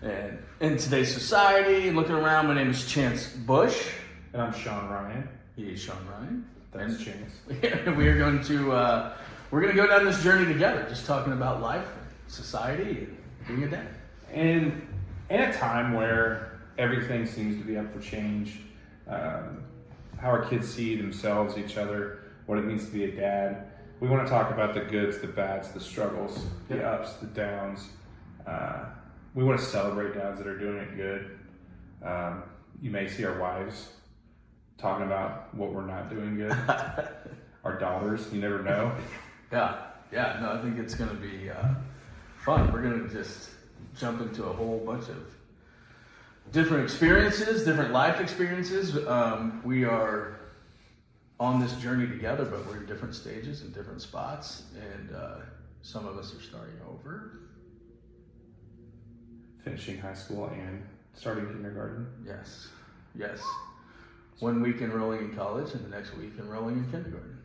And in today's society, looking around, my name is Chance Bush. And I'm Sean Ryan. He is Sean Ryan. That's Chance. We are going to go down this journey together, just talking about life, society, and being a dad. And in a time where everything seems to be up for change, how our kids see themselves, each other, what it means to be a dad, we want to talk about the goods, the bads, the struggles, the ups, the downs. We want to celebrate dads that are doing it good. You may see our wives talking about what we're not doing good. Our daughters, you never know. No, I think it's going to be fun. We're going to just jump into a whole bunch of different experiences, different life experiences. We are on this journey together, but we're in different stages and different spots, and some of us are starting over. Finishing high school and starting kindergarten. Yes. 1 week enrolling in college and the next week enrolling in kindergarten.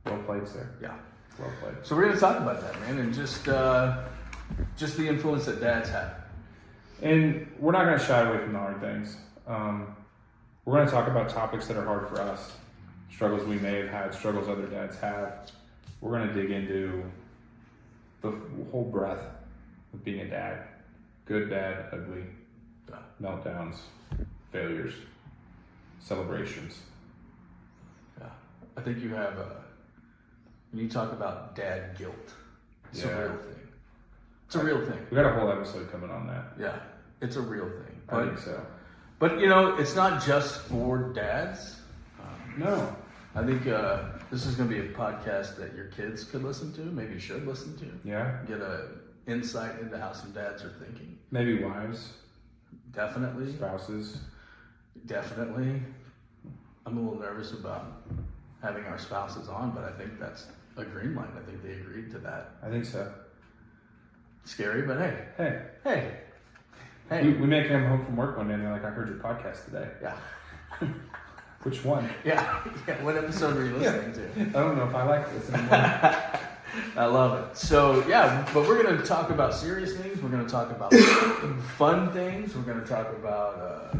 Well played, sir. Yeah. Well played. So we're going to talk about that, man, and just the influence that dads have. And we're not going to shy away from the hard things. We're going to talk about topics that are hard for us, struggles we may have had, struggles other dads have. We're going to dig into the whole breadth of being a dad. Good, bad, ugly, meltdowns, failures, celebrations. Yeah. I think you have when you talk about dad guilt, it's a real thing. It's a real thing. We got a whole episode coming on that. Yeah, it's a real thing. I think so. But, it's not just for dads. No. I think this is going to be a podcast that your kids could listen to, maybe should listen to. Yeah. Get an insight into how some dads are thinking. Maybe wives. Definitely. Spouses. Definitely. I'm a little nervous about having our spouses on, but I think that's a green light. I think they agreed to that. I think so. Scary, but hey. Hey. We may come home from work one day and they're like, I heard your podcast today. Yeah. Which one? Yeah. What episode were you listening to? I don't know if I like this anymore. I love it. So, but we're going to talk about serious things. We're going to talk about fun things. We're going to talk about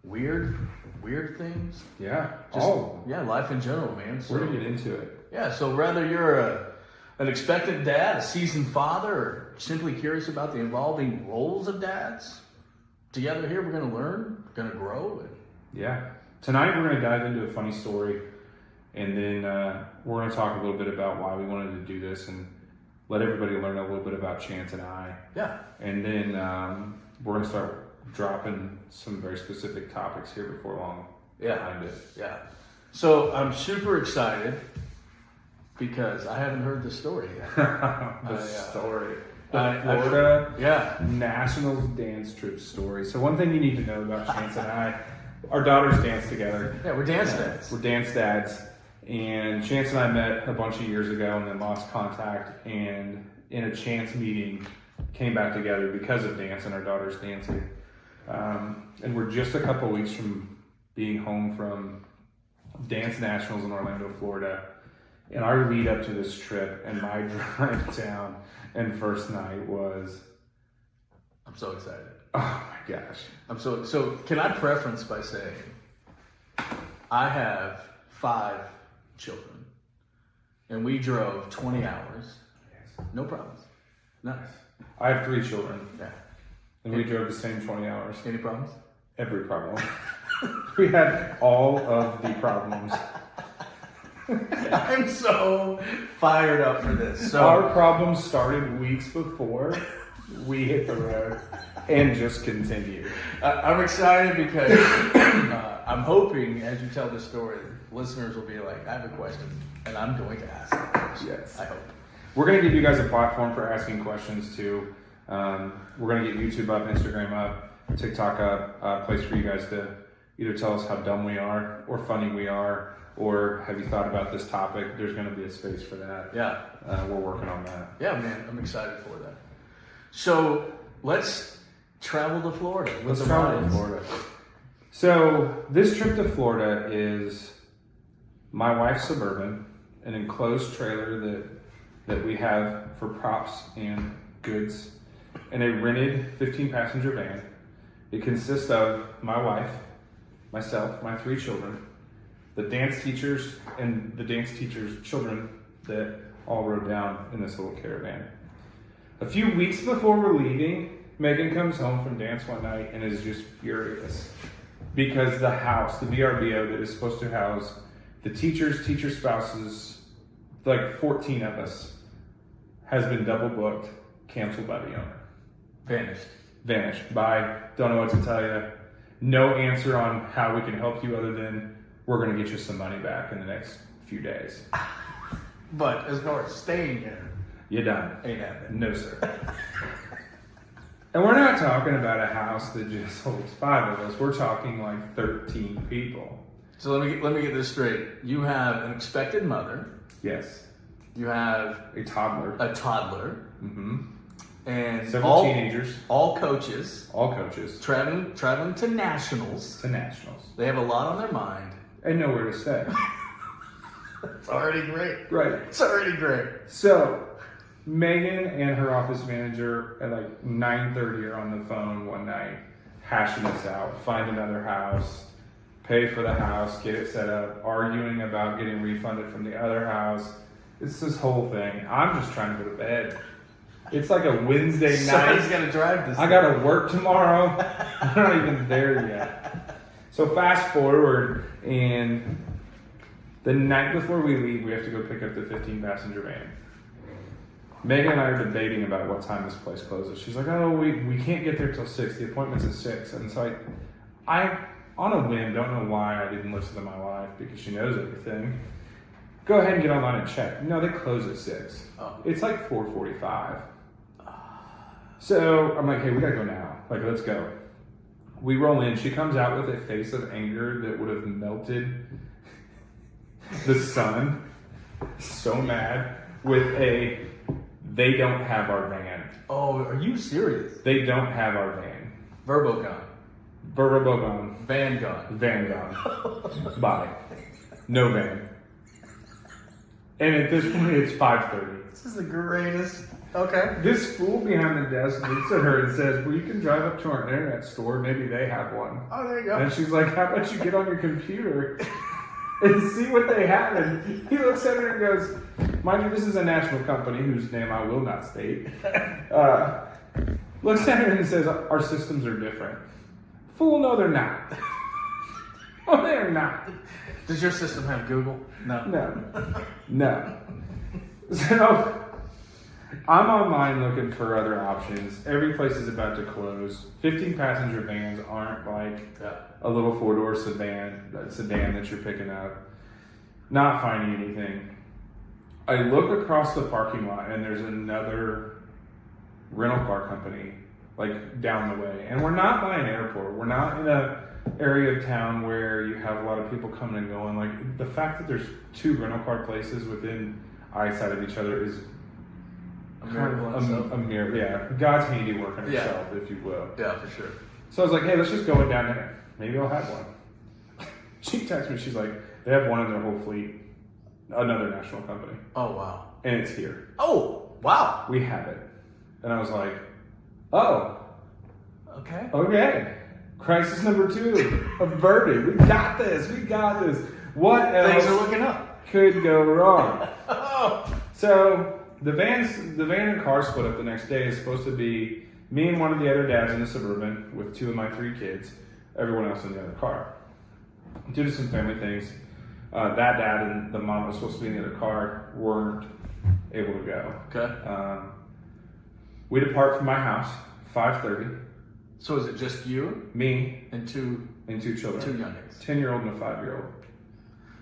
weird things. Yeah. Life in general, man. So, we're going to get into it. Yeah, so whether you're an expectant dad, a seasoned father, or simply curious about the evolving roles of dads, together here we're going to learn, we're going to grow. Yeah. Tonight we're going to dive into a funny story. And then we're going to talk a little bit about why we wanted to do this and let everybody learn a little bit about Chance and I. Yeah. And then we're going to start dropping some very specific topics here before long. Behind it. Yeah. So I'm super excited because I haven't heard the story yet. Story. The Florida Nationals dance troupe story. So one thing you need to know about Chance and I, our daughters dance together. Yeah, we're dance dads. We're dance dads. And Chance and I met a bunch of years ago and then lost contact, and in a chance meeting came back together because of dance and our daughters dancing. And we're just a couple of weeks from being home from Dance Nationals in Orlando, Florida. And our lead up to this trip and my drive down and first night was... I'm so excited. Oh my gosh. So can I preference by saying I have 5 children, and we drove 20 hours. Yes. No problems. Nice. I have 3 children. Yeah. And we drove the same 20 hours. Any problems? Every problem. We had all of the problems. I'm so fired up for this. So our problems started weeks before we hit the road and just continued. I'm excited because I'm hoping as you tell this story, listeners will be like, I have a question, and I'm going to ask that question. Yes. I hope. We're going to give you guys a platform for asking questions too. We're going to get YouTube up, Instagram up, TikTok up, a place for you guys to either tell us how dumb we are or funny we are, or have you thought about this topic? There's going to be a space for that. Yeah. We're working on that. Yeah, man, I'm excited for that. So let's travel to Florida. Let's travel to Florida. So this trip to Florida is my wife's Suburban, an enclosed trailer that we have for props and goods. in a rented 15-passenger van. It consists of my wife, myself, my 3 children, the dance teachers, and the dance teachers' children that all rode down in this little caravan. A few weeks before we're leaving, Megan comes home from dance one night and is just furious because the house, the VRBO that is supposed to house the teachers, teacher spouses, like 14 of us, has been double booked, canceled by the owner. Vanished by, don't know what to tell you. No answer on how we can help you other than we're going to get you some money back in the next few days. But as far as staying here, you're done. ain't happening. No, sir. And we're not talking about a house that just holds 5 of us. We're talking like 13 people. So let me get this straight. You have an expected mother. Yes. You have A toddler. Mm-hmm. And Several teenagers. All coaches. Traveling to nationals. They have a lot on their mind. And nowhere to stay. It's already great. Right. It's already great. So, Megan and her office manager at like 9:30 are on the phone one night, hashing this out. Find another house, pay for the house, get it set up, arguing about getting refunded from the other house. It's this whole thing. I'm just trying to go to bed. It's like a Wednesday night. Somebody's got to drive this. I got to work tomorrow. I'm not even there yet. So fast forward, and the night before we leave, we have to go pick up the 15-passenger van. Megan and I are debating about what time this place closes. She's like, oh, we can't get there till 6. The appointment's at 6. And so I, on a whim, don't know why I didn't listen to my wife because she knows everything. Go ahead and get online and check. No, they close at 6. Oh. It's like 4:45. So I'm like, hey, we gotta go now. Like, let's go. We roll in. She comes out with a face of anger that would have melted the sun. So mad with a, they don't have our van. Oh, are you serious? They don't have our van. Verbo gone. Van gone. Bye. No van. And at this point, it's 5:30. This is the greatest. Okay. This fool behind the desk looks at her and says, well, you can drive up to our internet store. Maybe they have one. Oh, there you go. And she's like, how about you get on your computer and see what they have? And he looks at her and goes, mind you, this is a national company whose name I will not state. Looks at her and says, our systems are different. Fool, no, they're not. Oh, they're not. Does your system have Google? No. So I'm online looking for other options. Every place is about to close. 15-passenger vans aren't like a little 4-door sedan that you're picking up. Not finding anything. I look across the parking lot and there's another rental car company like down the way. And we're not by an airport. We're not in a area of town where you have a lot of people coming and going. Like, the fact that there's 2 rental car places within eyesight of each other is a miracle. a miracle. Yeah, God's handiwork on itself, if you will. Yeah, for sure. So I was like, hey, let's just go down there. Maybe I'll have one. She texts me. She's like, they have one in their whole fleet. Another national company. Oh, wow. And it's here. Oh, wow. We have it. And I was like, oh. Okay. Crisis number 2 averted. We got this. What else? Things are looking up. Could go wrong. Oh. So the van and car split up the next day is supposed to be me and one of the other dads in the Suburban with 2 of my 3 kids, everyone else in the other car. Due to some family things, that dad and the mom was supposed to be in the other car weren't able to go. Okay. We depart from my house 5:30. So is it just you? Me and 2 children. 2 youngins. 10-year-old and a 5-year-old.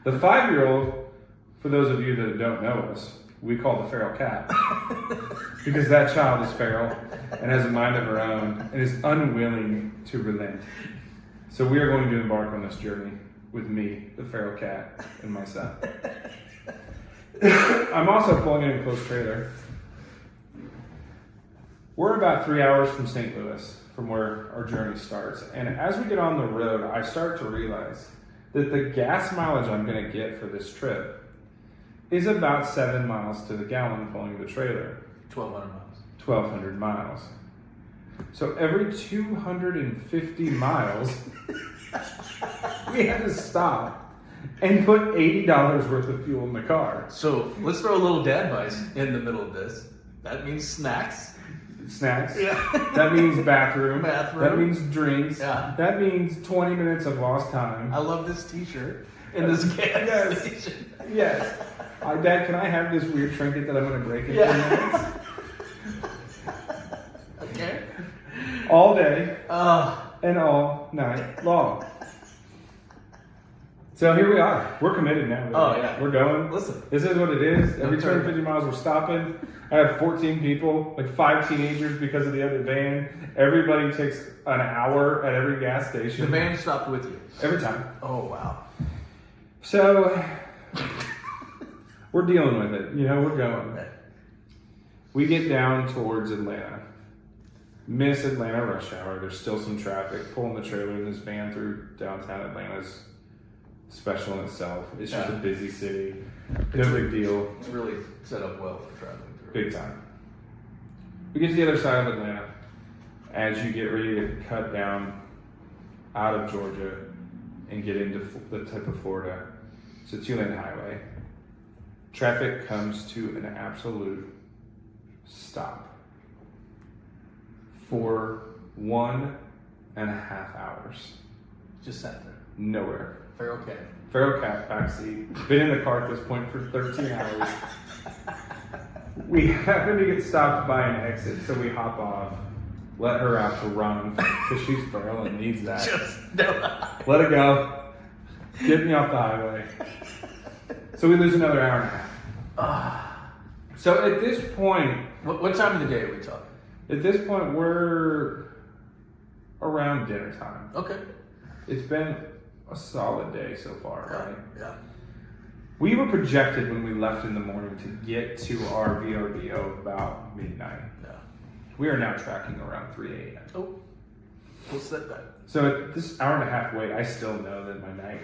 The 5-year-old, for those of you that don't know us, we call the feral cat. Because that child is feral and has a mind of her own and is unwilling to relent. So we are going to embark on this journey with me, the feral cat, and my son. I'm also pulling in a close trailer. We're about 3 hours from St. Louis, from where our journey starts. And as we get on the road, I start to realize that the gas mileage I'm going to get for this trip is about 7 miles to the gallon pulling the trailer. 1,200 miles. 1,200 miles. So every 250 miles, we had to stop and put $80 worth of fuel in the car. So let's throw a little Dadvice in the middle of this. That means snacks. Snacks. Yeah. That means bathroom. Bathroom. That means drinks. Yeah. That means 20 minutes of lost time. I love this T-shirt in this gas station. Yes. Dad, can I have this weird trinket that I'm going to break in 10 minutes? Okay. All day and all night long. So here we are. We're committed now. Really. Oh, yeah. We're going. Listen. This is what it is. Every No turn 250 miles we're stopping. I have 14 people, like 5 teenagers because of the other van. Everybody takes an hour at every gas station. The van stopped with you. Every time. Oh, wow. So we're dealing with it. You know, we're going. We get down towards Atlanta. Miss Atlanta rush hour. There's still some traffic. Pulling the trailer in this van through downtown Atlanta is special in itself. It's just a busy city. No big deal. It's really set up well for traveling through. Big time. We get to the other side of Atlanta. As you get ready to cut down out of Georgia and get into the tip of Florida, it's a 2-lane highway. Traffic comes to an absolute stop for 1.5 hours. Just sat there. Nowhere. Feral cat. Feral cat backseat. Been in the car at this point for 13 hours. We happen to get stopped by an exit, so we hop off, let her out to run because she's feral and needs that. Let it go. Get me off the highway. So we lose another hour and a half. So at this point, What time of the day are we talking? At this point, we're around dinner time. Okay. It's been a solid day so far, right? Yeah. We were projected when we left in the morning to get to our VRBO about midnight. Yeah. We are now tracking around 3 a.m. Oh, we'll set that. So at this hour and a half wait, I still know that my night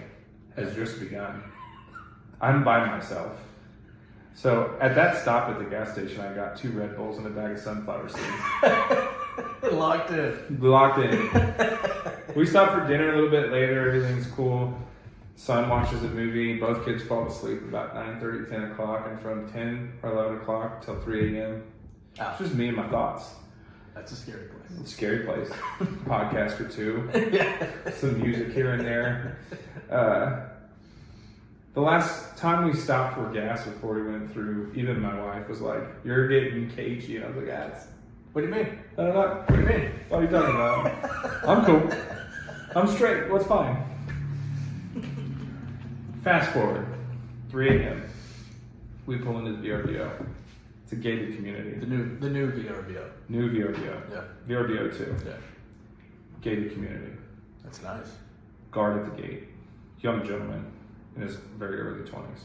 has just begun. I'm by myself. So at that stop at the gas station, I got 2 Red Bulls and a bag of sunflower seeds. Locked in. Locked in. We stopped for dinner a little bit later. Everything's cool. Son watches a movie. Both kids fall asleep about 9:30, 10 o'clock. And from 10 or 11 o'clock till 3 a.m., it's just me and my thoughts. That's a scary place. It's a scary place. Podcast or 2. Yeah. Some music here and there. The last time we stopped for gas before we went through, even my wife was like, "You're getting cagey." And I was like, "That's." What do you mean? I don't know. What do you mean? What are you talking about? I'm cool. I'm straight. What's fine? Fast forward, 3 a.m. We pull into the VRBO. It's a gated community. The new VRBO. New VRBO. Yeah. VRBO 2. Yeah. Gated community. That's nice. Guard at the gate. Young gentleman in his very early 20s.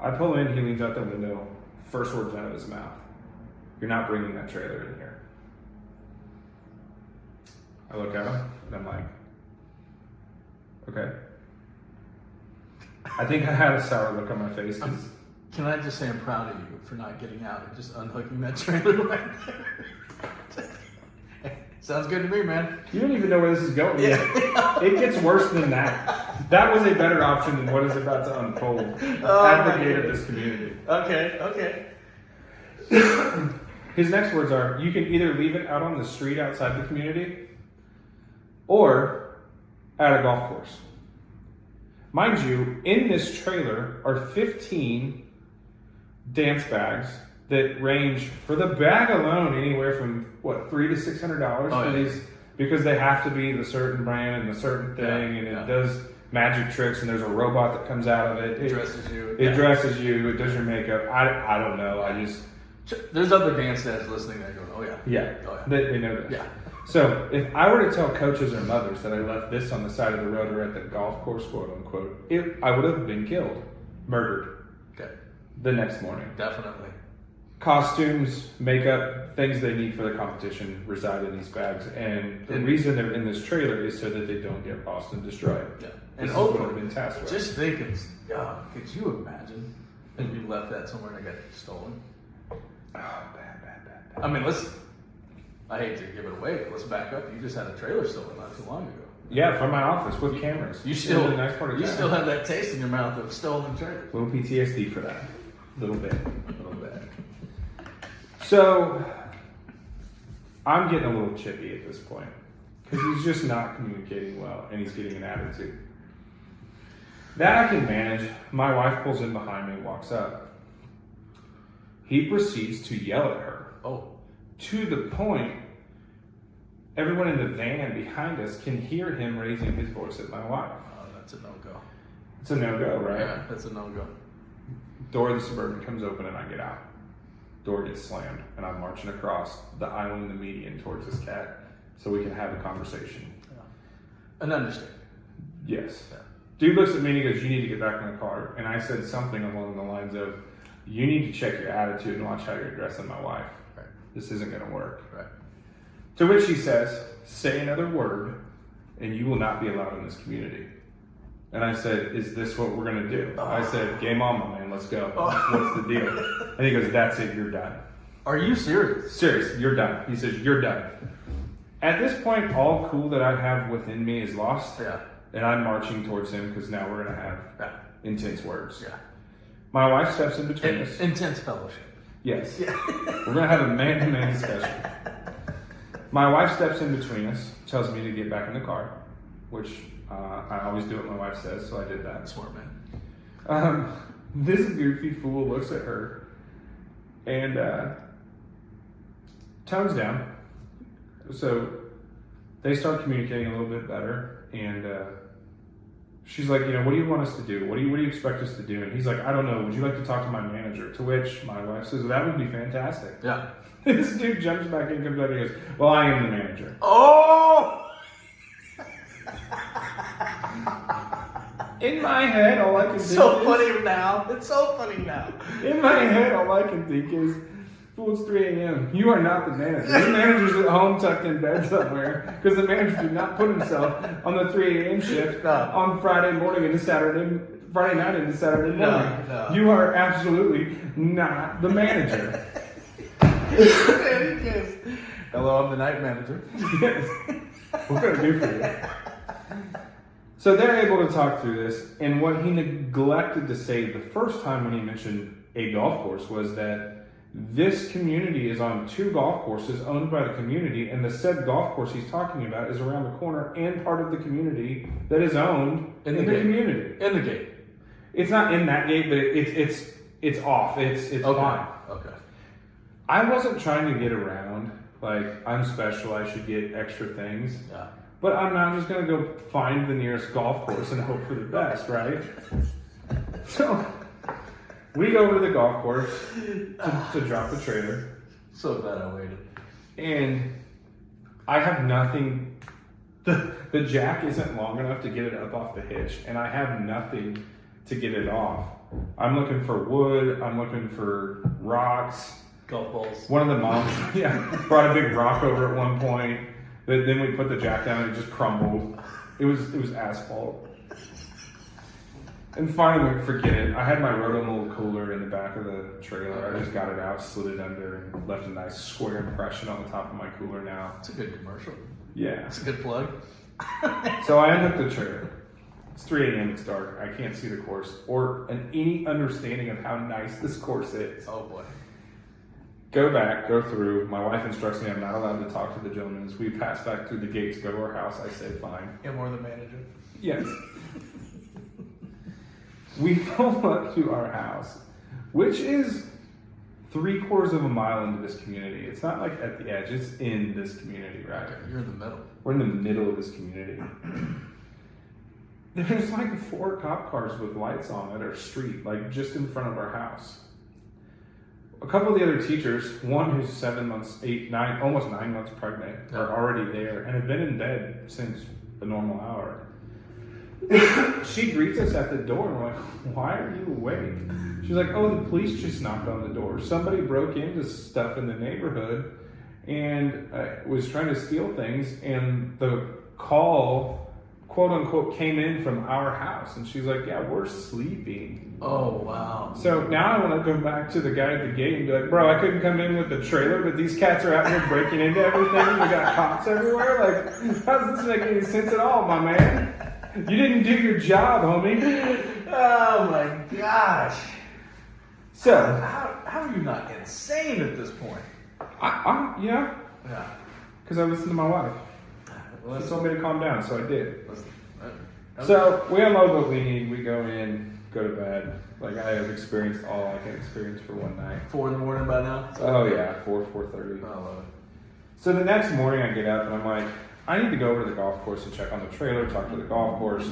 I pull in, he leans out the window. First words out of his mouth. "You're not bringing that trailer in here." I look at him and I'm like, okay. I think I had a sour look on my face because Can I just say I'm proud of you for not getting out and just unhooking that trailer right there? Sounds good to me, man. you don't even know where this is going yet. Yeah. It gets worse than that. That was a better option than what is about to unfold at the gate of this community. Okay. His next words are, "You can either leave it out on the street outside the community or at a golf course." Mind you, in this trailer are 15 dance bags that range, for the bag alone, anywhere from $300 to $600 for these, because they have to be the certain brand and the certain thing, and it does magic tricks, and there's a robot that comes out of it. It dresses you. It dresses you. It does your makeup. I don't know. There's other dance dads listening that go, oh yeah. They know that. Yeah. So if I were to tell coaches or mothers that I left this on the side of the road or at the golf course, quote unquote, I would have been killed, murdered. Okay. The next morning. Definitely. Costumes, makeup, things they need for the competition reside in these bags, and the reason they're in this trailer is so that they don't get lost and destroyed. Yeah. And And what I've been tasked with. just thinking, could you imagine if you left that somewhere and it got stolen? Oh, bad. I mean, I hate to give it away, but let's back up. You just had a trailer stolen not too long ago. Yeah, from my office with cameras. You still, a nice part of you town. still have that taste in your mouth of stolen trailers. Little PTSD for that. A little bit. So, I'm getting a little chippy at this point. Because he's just not communicating well, and he's getting an attitude. That I can manage. My wife pulls in behind me and walks up. He proceeds to yell at her. Oh. To the point, everyone in the van behind us can hear him raising his voice at my wife. Oh, that's a no-go. It's a no-go, right? Yeah, that's a no-go. Door of the Suburban comes open and I get out. Door gets slammed and I'm marching across the island, the median, towards this cat so we can have a conversation. Yeah. An understanding. Yes. Yeah. Dude looks at me and he goes, you need to get back in the car. And I said something along the lines of, you need to check your attitude and watch how you're addressing my wife. Right. This isn't going to work. Right. To which he says, say another word and you will not be allowed in this community. And I said, is this what we're going to do? I said, game on, my man, let's go. What's the deal? And he goes, that's it, you're done. Are you serious? Serious, you're done. He says, you're done. At this point, all cool that I have within me is lost. Yeah. And I'm marching towards him because now we're going to have intense words. Yeah. My wife steps in between us. Intense fellowship. Yes. Yeah. We're going to have a man-to-man discussion. My wife steps in between us, tells me to get back in the car, which I always do what my wife says, so I did that. Smart man. This goofy fool looks at her and tones down. So they start communicating a little bit better, and she's like, you know, what do you want us to do? What do you expect us to do? And he's like, I don't know. Would you like to talk to my manager? To which my wife says, that would be fantastic. Yeah. This dude jumps back in, comes back, and goes, well, I am the manager. Oh! In my head, all I can think So funny now. It's so funny now. In my head, all I can think is, fool, it's 3 a.m. You are not the manager. The manager's at home tucked in bed somewhere because the manager did not put himself on the 3 a.m. shift on Friday morning into Friday night into Saturday morning. No. You are absolutely not the manager. Yes. Hello, I'm the night manager. Yes. What can I do for you? So they're able to talk through this, and what he neglected to say the first time when he mentioned a golf course was that this community is on 2 golf courses owned by the community, and the said golf course he's talking about is around the corner and part of the community that is owned in the community. In the gate. It's not in that gate, but it's off. It's okay. fine. Okay. I wasn't trying to get around, like, I'm special, I should get extra things. Yeah. But I'm not just going to go find the nearest golf course and hope for the best, right? So, we go over to the golf course to drop the trailer. So glad I waited. And I have nothing. The jack isn't long enough to get it up off the hitch, and I have nothing to get it off. I'm looking for wood. I'm looking for rocks. Golf balls. One of the moms, brought a big rock over at one point. Then we put the jack down and it just crumbled. It was asphalt. And finally, forget it. I had my rotomold cooler in the back of the trailer. I just got it out, slid it under, and left a nice square impression on the top of my cooler now. It's a good commercial. Yeah. It's a good plug. So I unhooked the trailer. It's 3 a.m. It's dark. I can't see the course or any understanding of how nice this course is. Oh boy. Go back, go through. My wife instructs me I'm not allowed to talk to the gentleman. As we pass back through the gate to go to our house, I say fine. And we're the manager. Yes. We pull up to our house, which is 3/4 of a mile into this community. It's not like at the edge, it's in this community, right? Okay, you're in the middle. We're in the middle of this community. There's like 4 cop cars with lights on at our street, like just in front of our house. A couple of the other teachers, one who's 7 months, 8, 9, almost 9 months pregnant, are already there and have been in bed since the normal hour. She greets us at the door and we're like, why are you awake? She's like, oh, the police just knocked on the door. Somebody broke into stuff in the neighborhood and was trying to steal things, and the call quote unquote came in from our house, and she's like, "Yeah, we're sleeping." Oh wow. So now I want to go back to the guy at the gate and be like, "Bro, I couldn't come in with the trailer, but these cats are out here breaking into everything. We got cops everywhere. Like, how does this make any sense at all, my man? You didn't do your job, homie." Oh my gosh. So How are you not insane at this point? Yeah, Yeah. because I listened to my wife. Well, She told me to calm down, so I did. listen, So we unload what we need. We go in, go to bed. Like, I have experienced all I can experience for one night. 4 in the morning by now? Oh yeah, 4:30. I love it. So the next morning I get up and I'm like, I need to go over to the golf course and check on the trailer, talk to the golf course,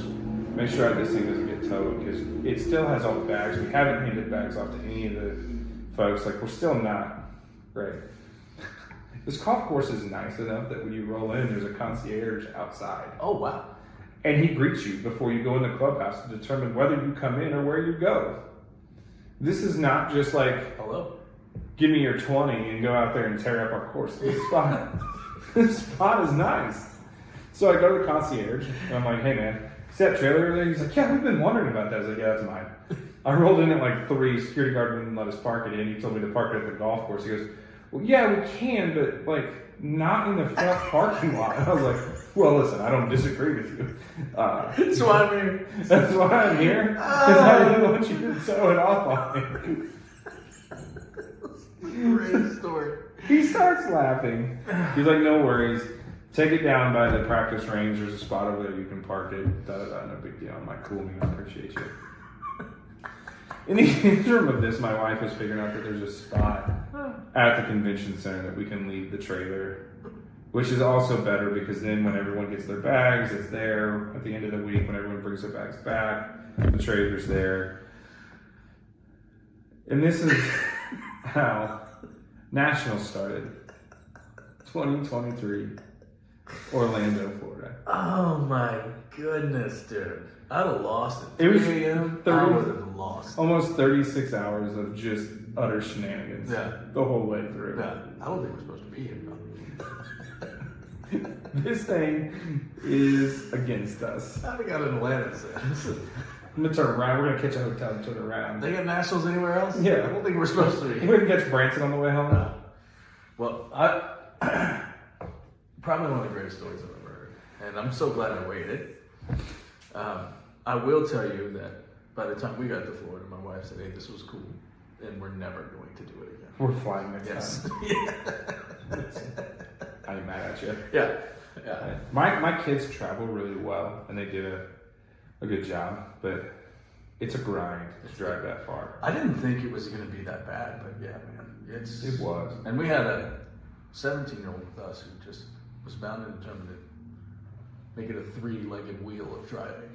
make sure this thing doesn't get towed, because it still has all the bags. We haven't handed bags off to any of the folks. Like, we're still not right. This golf course is nice enough that when you roll in, there's a concierge outside. Oh wow. And he greets you before you go in the clubhouse to determine whether you come in or where you go. This is not just like, Hello. give me your 20 and go out there and tear up our course. This spot is nice. So I go to the concierge and I'm like, "Hey man, see that trailer over there?" He's like, "Yeah, we've been wondering about that." I was like, "Yeah, that's mine." I rolled in at like 3, security guard wouldn't let us park it in. He told me to park it at the golf course. He goes, "Well, yeah, we can, but like not in the front parking lot." I was like, "Well, listen, I don't disagree with you. That's why I'm here. That's why I'm here. Because I didn't want you to tow it off on me." Great story. He starts laughing. He's like, "No worries. Take it down by the practice range. There's a spot over there. You can park it. Da, da, da, no big deal." I'm like, "Cool, man. I appreciate you." In the interim of this, my wife was figuring out that there's a spot at the convention center that we can leave the trailer, which is also better because then when everyone gets their bags, it's there. At the end of the week, when everyone brings their bags back, the trailer's there. And this is how Nationals started. 2023, Orlando, Florida. Oh my goodness, dude. I'd have lost it. It was 3 a.m. 30 I would have lost. Almost 36 hours of just utter shenanigans. Yeah. The whole way through. Yeah. I don't think we're supposed to be here, though. This thing is against us. I got in Atlanta. I'm gonna turn around. We're gonna catch a hotel and turn around. They got Nationals anywhere else? Yeah. I don't think we're supposed to be. We're gonna catch Branson on the way home. No. Well, I probably one of the greatest stories I've ever heard, and I'm so glad I waited. I will tell you that by the time we got to Florida, my wife said, "Hey, this was cool, and we're never going to do it again." We're flying next Yes. time. Yeah. I ain't mad at you. Yeah. Yeah. My kids travel really well, and they did a good job, but it's a grind to drive that far. I didn't think it was going to be that bad, but yeah, man, It was. And we had a 17-year-old with us who just was bound and determined to make it a 3-legged wheel of driving.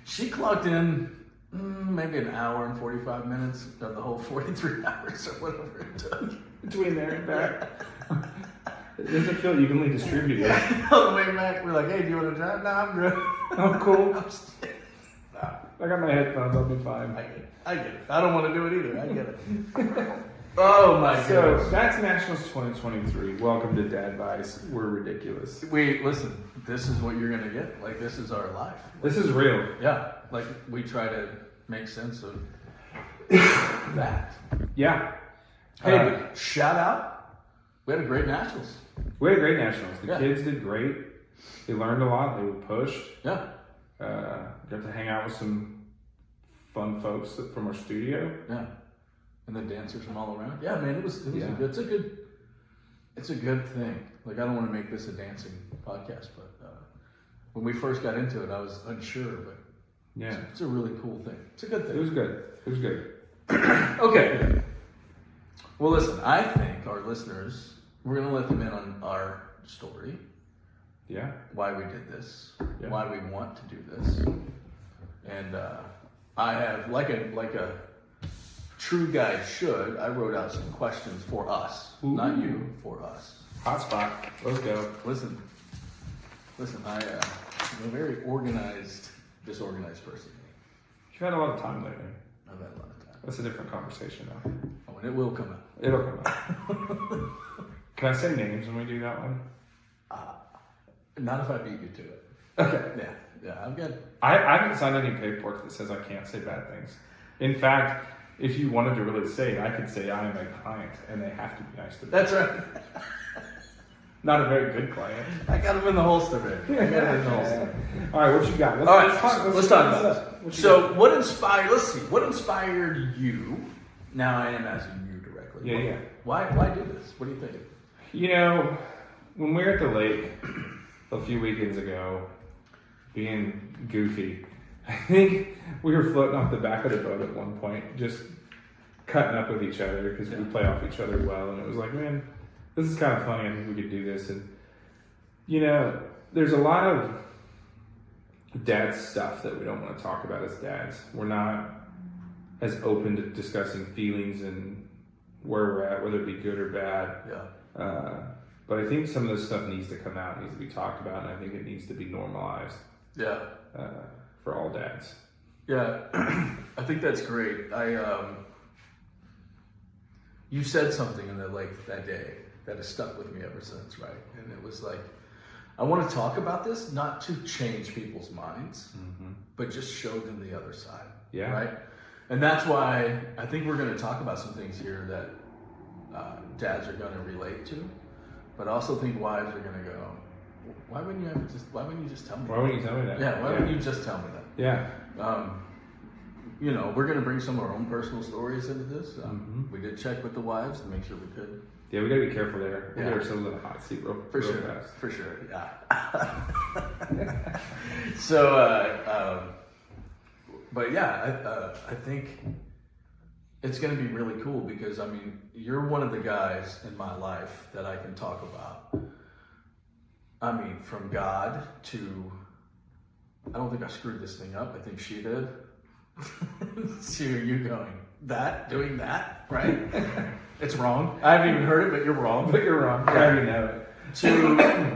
She clocked in maybe an hour and 45 minutes, done the whole 43 hours or whatever it took. Between there and back. It doesn't feel evenly distributed. On the way back, we're like, "Hey, do you want to drive?" "No, I'm good." I'm cool. I'm still- I got my headphones, I'll be fine. I get it. I don't want to do it either. I get it. Oh my So goodness. that's Nationals 2023. Welcome to Dadvice. We're ridiculous. Listen, this is what you're going to get. Like, this is our life. This is real. Yeah. Like, we try to make sense of that. Yeah. Hey, but shout out. We had a great Nationals. We had great Nationals. The Yeah. kids did great. They learned a lot. They were pushed. Yeah. Got to hang out with some fun folks from our studio. Yeah. And the dancers from all around. Yeah, man, it was Yeah. it's a good thing. Like, I don't want to make this a dancing podcast, but when we first got into it, I was unsure, but Yeah. it's a really cool thing. It's a good It thing. was good. It was good. Okay. Well, listen, I think our listeners, we're going to let them in on our story, Yeah. why we did this, Yeah. why we want to do this. And I have, like a true guy should, I wrote out some questions for us. Ooh. Not you, for us. Hotspot. Let's go. Listen, I'm a very organized, disorganized person. You've had a lot of time lately. I've had a lot of time. That's a different conversation now. Oh, and it will come out. It'll come out. Can I say names when we do that one? Not if I beat you to it. Okay. Yeah, I'm good. I haven't signed any paperwork that says I can't say bad things. In fact, if you wanted to really say it, I could say I am a client and they have to be nice to me. That's right. Not a very good client. I got him in the holster, man. I got him in the holster. All right, what you got? All right, let's talk about this. So, what inspired? Let's see. What inspired you? Now I am asking you directly. Yeah. Why do this? What do you think? You know, when we were at the lake a few weekends ago, being goofy, I think we were floating off the back of the boat at one point, just cutting up with each other because we play off each other well, and it was like, man, this is kind of funny. I think we could do this. And you know, there's a lot of dad stuff that we don't want to talk about as dads. We're not as open to discussing feelings and where we're at, whether it be good or bad. Yeah. But I think some of this stuff needs to come out, needs to be talked about, and I think it needs to be normalized. Yeah. For all dads. Yeah, I think that's great. You said something in the lake that day that has stuck with me ever since, right? And it was like, I want to talk about this, not to change people's minds, but just show them the other side. Yeah. Right? And that's why I think we're going to talk about some things here that dads are going to relate to, but I also think wives are going to go, why wouldn't you just tell me Why wouldn't you tell me that? Yeah, why wouldn't you just tell me that? Yeah. You know, we're going to bring some of our own personal stories into this. We did check with the wives to make sure we could. Yeah, we got to be careful there. We'll Yeah. get ourselves in a hot seat real fast. For sure, yeah. So, but yeah, I think it's going to be really cool because, I mean, you're one of the guys in my life that I can talk about. I mean, from God to, I don't think I screwed this thing up. I think she did. To you doing that, right? It's wrong. I haven't even heard it, but you're wrong. But you're wrong. Yeah. I already know it.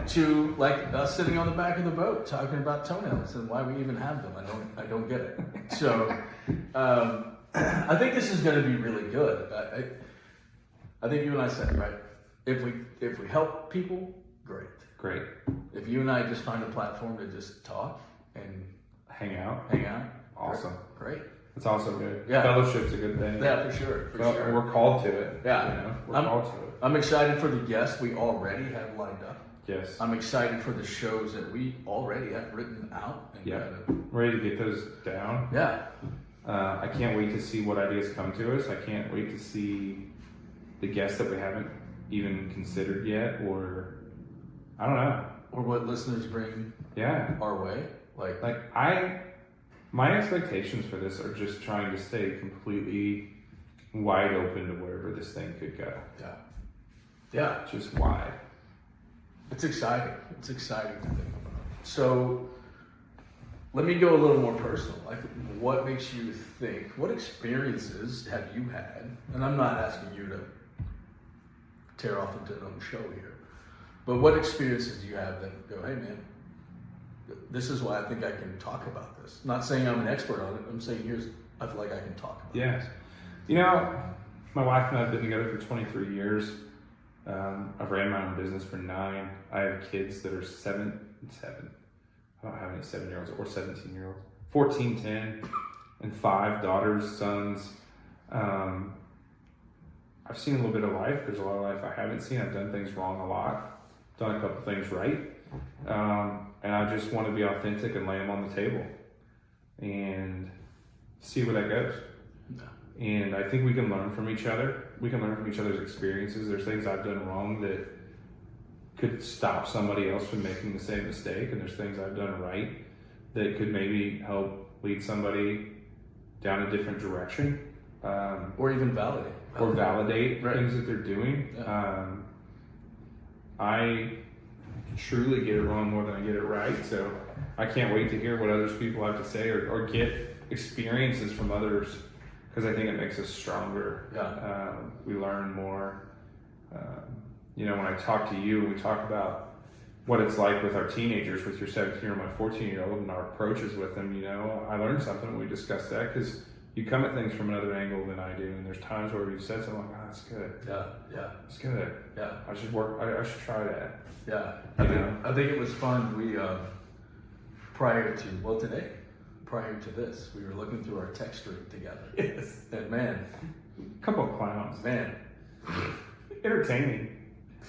To like us sitting on the back of the boat talking about toenails and why we even have them. I don't get it. So I think this is going to be really good. I think you and I said, right? If we help people, great. Great. If you and I just find a platform to just talk and hang out, awesome. Great. It's also good. Yeah. Fellowship's a good thing. Yeah, for sure. Sure. We're called to it. Yeah. You know? We're called to it. I'm excited for the guests we already have lined up. Yes. I'm excited for the shows that we already have written out. And Ready to get those down. Yeah. I can't wait to see what ideas come to us. I can't wait to see the guests that we haven't even considered yet, or I don't know. Or what listeners bring our way. My expectations for this are just trying to stay completely wide open to wherever this thing could go. Yeah. Yeah. Just wide. It's exciting. It's exciting to think about. So let me go a little more personal. Like, what makes you think, what experiences have you had? And I'm not asking you to tear off into an own show here, but what experiences do you have that go, hey man, this is why I think I can talk about this. Not saying I'm an expert on it. I'm saying I feel like I can talk about it. You know, my wife and I have been together for 23 years. I've ran my own business for 9. I have kids that are 7. I don't have any 7-year-olds or 17-year-olds. 14, 10, and 5 daughters, sons. I've seen a little bit of life. There's a lot of life I haven't seen. I've done things wrong a lot. Done a couple things right. And I just want to be authentic and lay them on the table and see where that goes. And I think we can learn from each other. We can learn from each other's experiences. There's things I've done wrong that could stop somebody else from making the same mistake. And there's things I've done right that could maybe help lead somebody down a different direction. Or even validate. Or validate things that they're doing. Yeah. I truly get it wrong more than I get it right. So I can't wait to hear what other people have to say or get experiences from others, because I think it makes us stronger. Yeah. We learn more. When I talk to you, we talk about what it's like with our teenagers, with your 17-year-old and my 14-year-old, and our approaches with them. I learned something when we discussed that, because you come at things from another angle than I do, and there's times where you've said something like, "Oh, that's good. Yeah. It's good. Yeah. I should work. I should try that." Yeah. You I think it was fun. We prior to this, we were looking through our text string together. Yes. And man, Couple of clowns. man, Entertaining.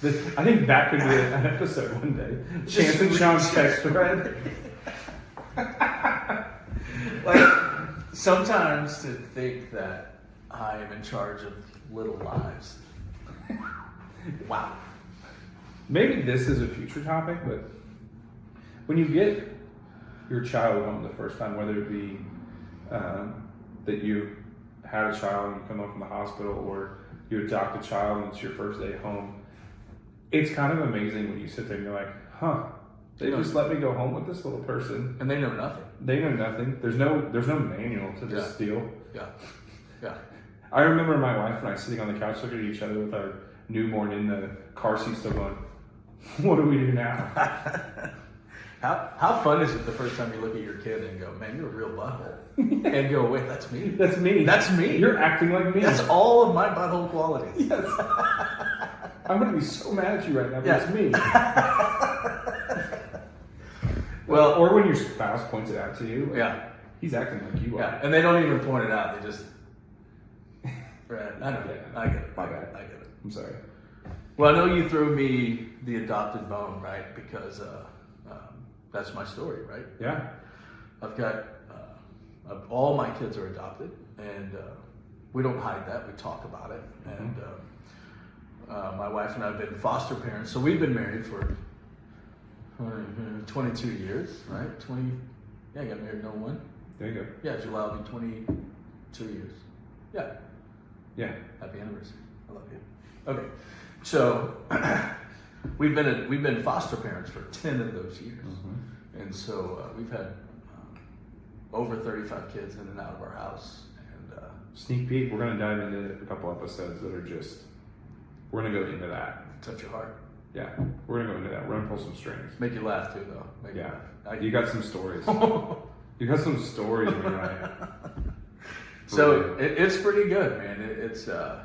I think that could be an episode one day. Chance and Sean's text thread. like sometimes to think that I am in charge of little lives. Wow. Maybe this is a future topic, but when you get your child home the first time, whether it be that you had a child and you come home from the hospital, or you adopt a child and it's your first day home, it's kind of amazing when you sit there and you're like, huh, they just let me go home with this little person. And they know nothing. They know nothing. There's no manual to this deal. Yeah. I remember my wife and I sitting on the couch looking at each other with our newborn in the car seat still going, what do we do now? How fun is it the first time you look at your kid and go, man, you're a real butthole. And go, wait, that's me. That's me. That's me. You're acting like me. That's all of my butthole qualities. Yes. I'm going to be so mad at you right now, but it's me. Well, or when your spouse points it out to you. Yeah. He's acting like you are. Yeah, and they don't even point it out. They just... Right. I know. Yeah. I get it. My bad. I get it. I'm sorry. Well, I know you threw me the adopted bone, right? Because that's my story, right? Yeah. I've got all my kids are adopted, and we don't hide that. We talk about it. And my wife and I have been foster parents, so we've been married for 22 years, right? I got married in 01. There you go. Yeah, July will be 22 years. Yeah. Yeah. Happy anniversary. I love you. Okay. So we've been foster parents for 10 of those years. Mm-hmm. And so we've had over 35 kids in and out of our house. And sneak peek, we're going to dive into a couple episodes that are just, we're going to go into that. Touch your heart. Yeah, we're going to go into that. We're going to pull some strings. Make you laugh too, though. You got some stories. You got some stories, man. So it's pretty good, man. It's an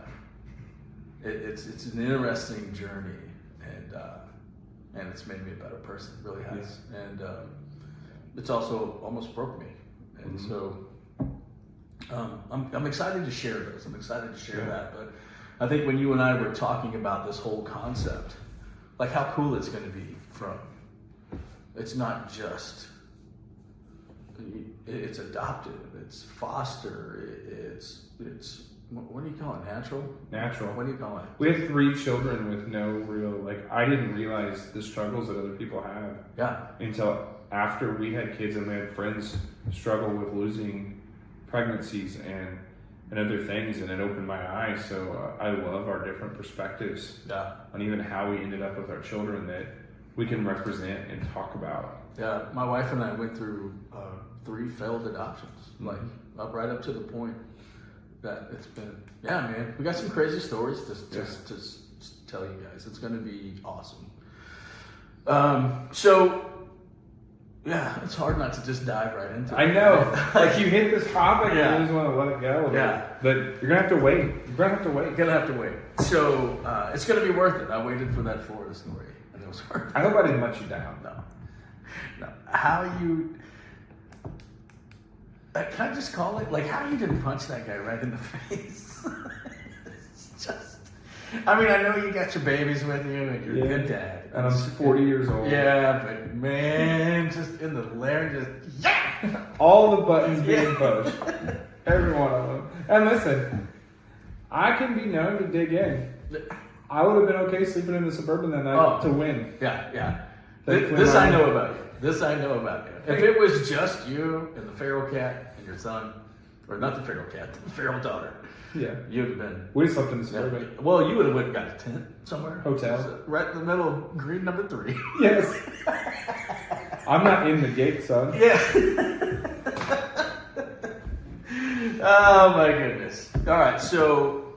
interesting journey, and it's made me a better person. It really has, and it's also almost broke me, and so I'm excited to share those. I'm excited to share that. But I think when you and I were talking about this whole concept, like how cool it's going to be from. It's not just. It's adopted. It's foster. It's what do you call it? Natural. What do you call it? We have 3 children with no real I didn't realize the struggles that other people have. Yeah. Until after we had kids and we had friends struggle with losing pregnancies and other things, and it opened my eyes. So I love our different perspectives. Yeah. On even how we ended up with our children that we can represent and talk about. Yeah, my wife and I went through 3 failed adoptions, up right up to the point that it's been. Yeah, man, we got some crazy stories to tell you guys. It's going to be awesome. So, yeah, it's hard not to just dive right into it. I know, you hit this topic and you just want to let it go. But you're gonna have to wait. You're gonna have to wait. So it's going to be worth it. I waited for that Florida story, and it was worth it. I hope I didn't let you down. No. How you? Can I just call it how you didn't punch that guy right in the face? It's just. I mean, I know you got your babies with you, and you're a good dad. And I'm 40 years old. Yeah, but man, just in the larynx, just all the buttons being pushed, every one of them. And listen, I can be known to dig in. I would have been okay sleeping in the Suburban that night to win. Yeah. This I know about you. If it was just you and the feral cat and your son, or not the feral cat, the feral daughter, you'd have been. We slept in the Suburban. Well, you would have went and got a tent somewhere. Hotel. Right in the middle of green number 3. Yes. I'm not in the gate, son. Yeah. Oh my goodness. All right, so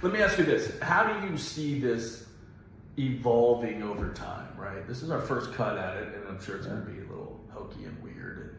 let me ask you this. How do you see this evolving over time, right? This is our first cut at it, and I'm sure it's going to be a little hokey and weird.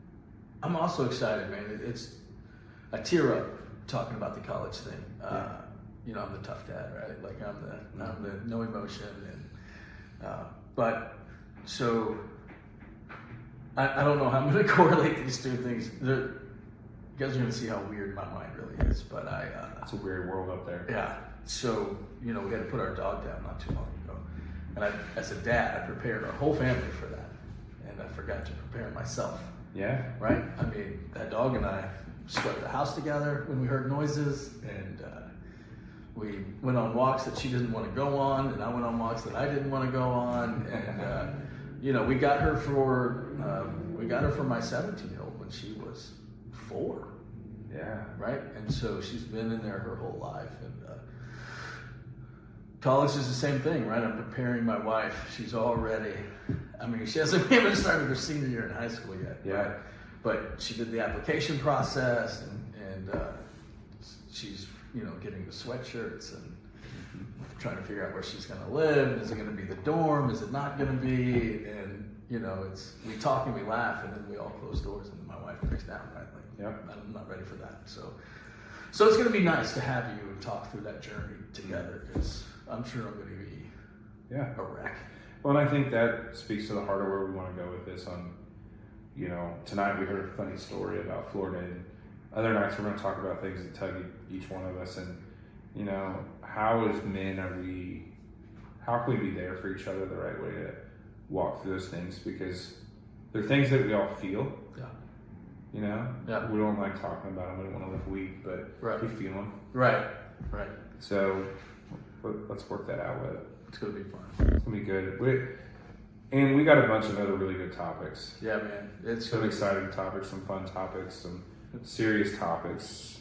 I'm also excited, man. I tear up talking about the college thing. You know, I'm the tough dad, right? Like I'm the no emotion, and but so I don't know how I'm going to correlate these two things. You guys are going to see how weird my mind really is, but it's a weird world up there. Yeah. So you know, we had to put our dog down not too long ago, and as a dad, I prepared our whole family for that, and I forgot to prepare myself. Yeah. Right? I mean, that dog and I swept the house together when we heard noises, and we went on walks that she didn't want to go on, and I went on walks that I didn't want to go on, and you know, we got her for my 17-year-old when she was 4. Yeah. Right? And so she's been in there her whole life, and college is the same thing, right? I'm preparing my wife. She's already, I mean, she hasn't even started her senior year in high school yet. Yeah. Right? But she did the application process, and she's, you know, getting the sweatshirts and trying to figure out where she's going to live. Is it going to be the dorm? Is it not going to be? And, you know, we talk and we laugh, and then we all close doors, and my wife breaks down, right? Like, yep. I'm not ready for that. So it's going to be nice to have you and talk through that journey together, because I'm sure I'm going to be a wreck. Well, and I think that speaks to the heart of where we want to go with this. You know, tonight we heard a funny story about Florida, and other nights we're going to talk about things that tug each one of us. And, you know, how as men how can we be there for each other the right way to walk through those things? Because they're things that we all feel. Yeah. You know? Yeah. We don't like talking about them. We don't want to look weak, but we feel them. Right. So let's work that out with it. It's going to be fun. It's going to be good. And we got a bunch of other really good topics. Yeah, man. It's some exciting topics, some fun topics, some serious topics.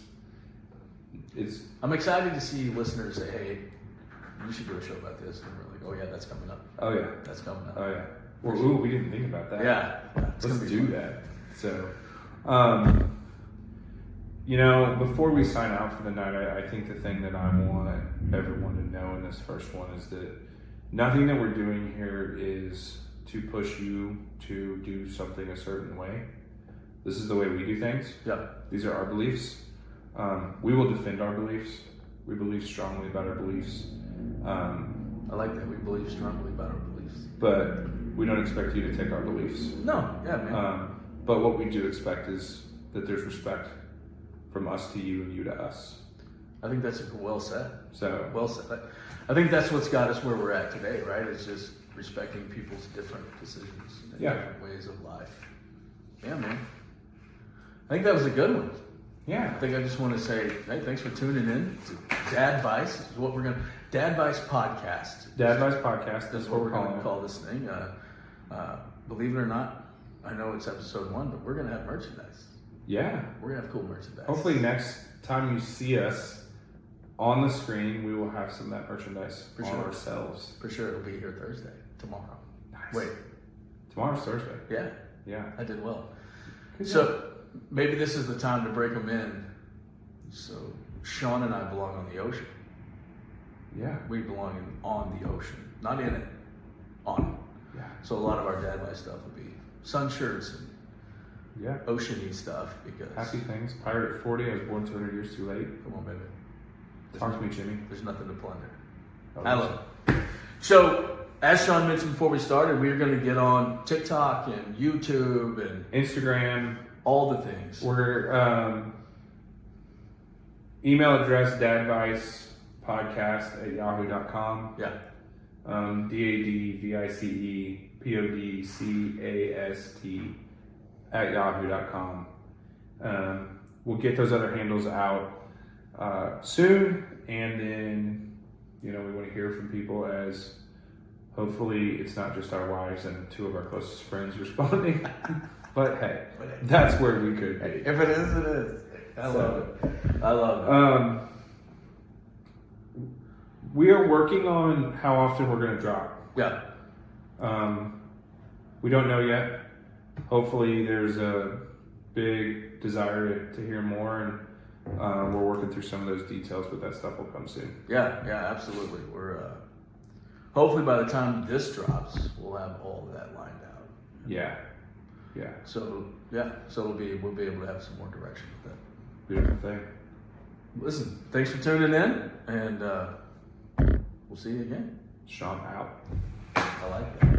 I'm excited to see listeners say, hey, you should do a show about this. And we're like, oh, yeah, that's coming up. Oh, yeah. That's coming up. Oh, yeah. Well, we didn't think about that. Yeah. Let's do that. So, you know, before we sign out for the night, I think the thing that I want everyone to know in this first one is that nothing that we're doing here is to push you to do something a certain way. This is the way we do things. Yeah. These are our beliefs. We will defend our beliefs. We believe strongly about our beliefs. I like that. We believe strongly about our beliefs. But we don't expect you to take our beliefs. No. Yeah, man. But what we do expect is that there's respect from us to you and you to us. I think that's well said. So well said. I think that's what's got us where we're at today, right? It's just respecting people's different decisions and different ways of life. Yeah, man. I think that was a good one. Yeah. I think I just want to say, hey, thanks for tuning in to Dadvice. This is what we're Dadvice Podcast. Dadvice Podcast. That's what we're going to call this thing. Believe it or not, I know it's episode 1, but we're going to have merchandise. Yeah. We're going to have cool merchandise. Hopefully next time you see us on the screen, we will have some of that merchandise for ourselves. For sure. It'll be here Thursday. Tomorrow. Nice. Wait. Tomorrow's Thursday. Yeah. Yeah. I did well. Good So job. maybe this is the time to break them in. So Sean and I belong on the ocean. Yeah. We belong on the ocean. Not in it. On it. Yeah. So a lot of our Dadvice stuff would be sun shirts and Yeah. ocean-y stuff because... Happy things. Pirate at 40. I was born 200 years too late. Come on, baby. Talk to me, Jimmy. There's nothing to plunder. Oh, I love it. So, as Sean mentioned before we started, we're going to get on TikTok and YouTube and Instagram. all the things. We're email address dadvicepodcast@yahoo.com. Yeah. dadvicepodcast@yahoo.com. We'll get those other handles out soon, and then we want to hear from people, as hopefully it's not just our wives and 2 of our closest friends responding. But hey, that's where we could be. If it is, it is. I love it. I love it. We are working on how often we're going to drop. Yeah. We don't know yet. Hopefully there's a big desire to hear more, and we're working through some of those details, but that stuff will come soon. Yeah, absolutely. We're hopefully by the time this drops, we'll have all of that lined out. Yeah. Yeah. So we'll be able to have some more direction with that. Beautiful thing. Listen, thanks for tuning in, and we'll see you again. Sean out. I like that.